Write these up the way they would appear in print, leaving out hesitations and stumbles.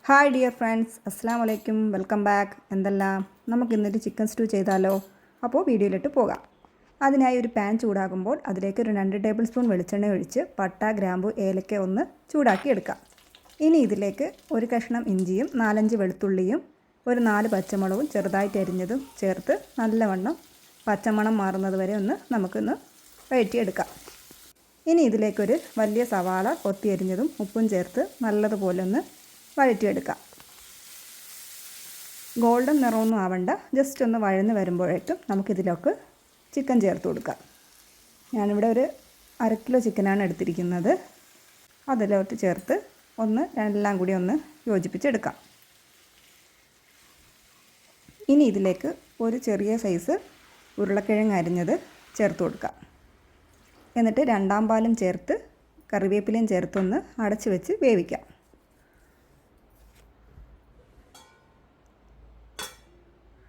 Hi dear friends, അസ്സാം വലൈക്കും, welcome back. എന്തെല്ലാം, നമുക്കിന്നൊരു ചിക്കൻ സ്റ്റൂ ചെയ്താലോ? അപ്പോൾ വീഡിയോയിലിട്ട് പോകാം. അതിനായി ഒരു പാൻ ചൂടാകുമ്പോൾ അതിലേക്ക് ഒരു 2 ടേബിൾ സ്പൂൺ വെളിച്ചെണ്ണ ഒഴിച്ച് പട്ട, ഗ്രാമ്പു, ഏലക്ക ഒന്ന് ചൂടാക്കി എടുക്കാം. ഇനി ഇതിലേക്ക് ഒരു കഷ്ണം ഇഞ്ചിയും 4-5 വെളുത്തുള്ളിയും ഒരു 4 പച്ചമുളകും ചെറുതായിട്ട് അരിഞ്ഞതും ചേർത്ത് നല്ലവണ്ണം പച്ചമണം മാറുന്നത് വരെ നമുക്കൊന്ന് വഴറ്റിയെടുക്കാം. ഇനി ഇതിലേക്കൊരു വലിയ സവാള കൊത്തി അരിഞ്ഞതും ഉപ്പും ചേർത്ത് നല്ലതുപോലെ ഒന്ന് വഴറ്റിയെടുക്കാം. ഗോൾഡൻ നിറമൊന്നും ആവണ്ട, ജസ്റ്റ് ഒന്ന് വഴന്ന് വരുമ്പോഴേക്കും നമുക്കിതിലൊക്കെ ചിക്കൻ ചേർത്ത് കൊടുക്കാം. ഞാനിവിടെ ഒരു 1/2 കിലോ ചിക്കനാണ് എടുത്തിരിക്കുന്നത്. അതിലോട്ട് ചേർത്ത് എല്ലാം കൂടി ഒന്ന് യോജിപ്പിച്ചെടുക്കാം. ഇനി ഇതിലേക്ക് ഒരു ചെറിയ സൈസ് ഉരുളക്കിഴങ്ങ് അരിഞ്ഞത് ചേർത്ത് കൊടുക്കാം. എന്നിട്ട് 2ാം പാലും ചേർത്ത് കറിവേപ്പിലയും ചേർത്തൊന്ന് അടച്ച് വെച്ച് വേവിക്കാം.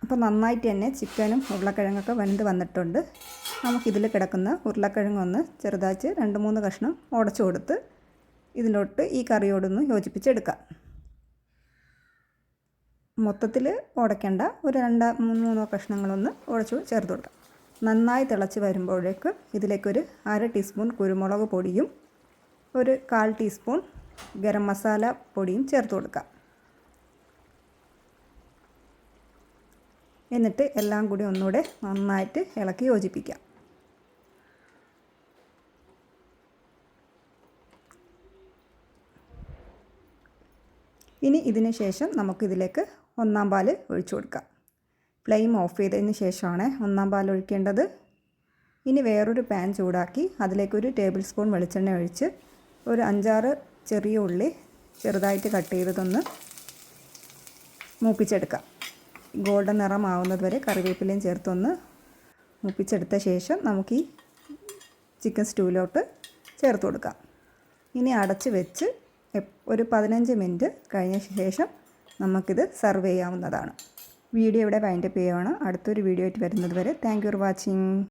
അപ്പോൾ നന്നായിട്ട് തന്നെ ചിക്കനും ഉരുളക്കിഴങ്ങൊക്കെ വെന്ത് വന്നിട്ടുണ്ട്. നമുക്കിതിൽ കിടക്കുന്ന ഉരുളക്കിഴങ്ങൊന്ന് ചെറുതായിട്ട് 2-3 കഷ്ണം ഉടച്ചു കൊടുത്ത് ഇതിലോട്ട് ഈ കറിയോടൊന്ന് യോജിപ്പിച്ചെടുക്കാം. മൊത്തത്തിൽ ഉടയ്ക്കേണ്ട, ഒരു 2-3 കഷ്ണങ്ങളൊന്ന് ഉടച്ചു ചേർത്ത് കൊടുക്കാം. നന്നായി തിളച്ച് വരുമ്പോഴേക്ക് ഇതിലേക്കൊരു 1/2 ടീസ്പൂൺ കുരുമുളക് പൊടിയും ഒരു 1/4 ടീസ്പൂൺ ഗരം മസാല പൊടിയും ചേർത്ത് കൊടുക്കാം. എന്നിട്ട് എല്ലാം കൂടി ഒന്നുകൂടെ നന്നായിട്ട് ഇളക്കി യോജിപ്പിക്കാം. ഇനി ഇതിന് ശേഷം നമുക്കിതിലേക്ക് 1ാം പാൽ ഒഴിച്ചു കൊടുക്കാം. ഫ്ലെയിം ഓഫ് ചെയ്തതിന് ശേഷമാണ് 1ാം പാൽ ഒഴിക്കേണ്ടത്. ഇനി വേറൊരു പാൻ ചൂടാക്കി അതിലേക്കൊരു ടേബിൾ സ്പൂൺ വെളിച്ചെണ്ണ ഒഴിച്ച് ഒരു 5-6 ചെറിയ ഉള്ളി ചെറുതായിട്ട് കട്ട് ചെയ്തതൊന്ന് മൂപ്പിച്ചെടുക്കാം. ഗോൾഡൻ നിറമാവുന്നത് വരെ കറിവേപ്പിലയും ചേർത്തൊന്ന് മൂപ്പിച്ചെടുത്ത ശേഷം നമുക്ക് ഈ ചിക്കൻ സ്റ്റൂവിലോട്ട് ചേർത്ത് കൊടുക്കാം. ഇനി അടച്ച് വെച്ച് ഒരു 15 മിനിറ്റ് കഴിഞ്ഞ ശേഷം നമുക്കിത് സെർവ് ചെയ്യാവുന്നതാണ്. വീഡിയോ ഇവിടെ വൈൻഡപ്പ് ചെയ്യുകയാണ്. അടുത്തൊരു വീഡിയോ ആയിട്ട് വരുന്നത് വരെ താങ്ക് യു ഫോർ വാച്ചിങ്.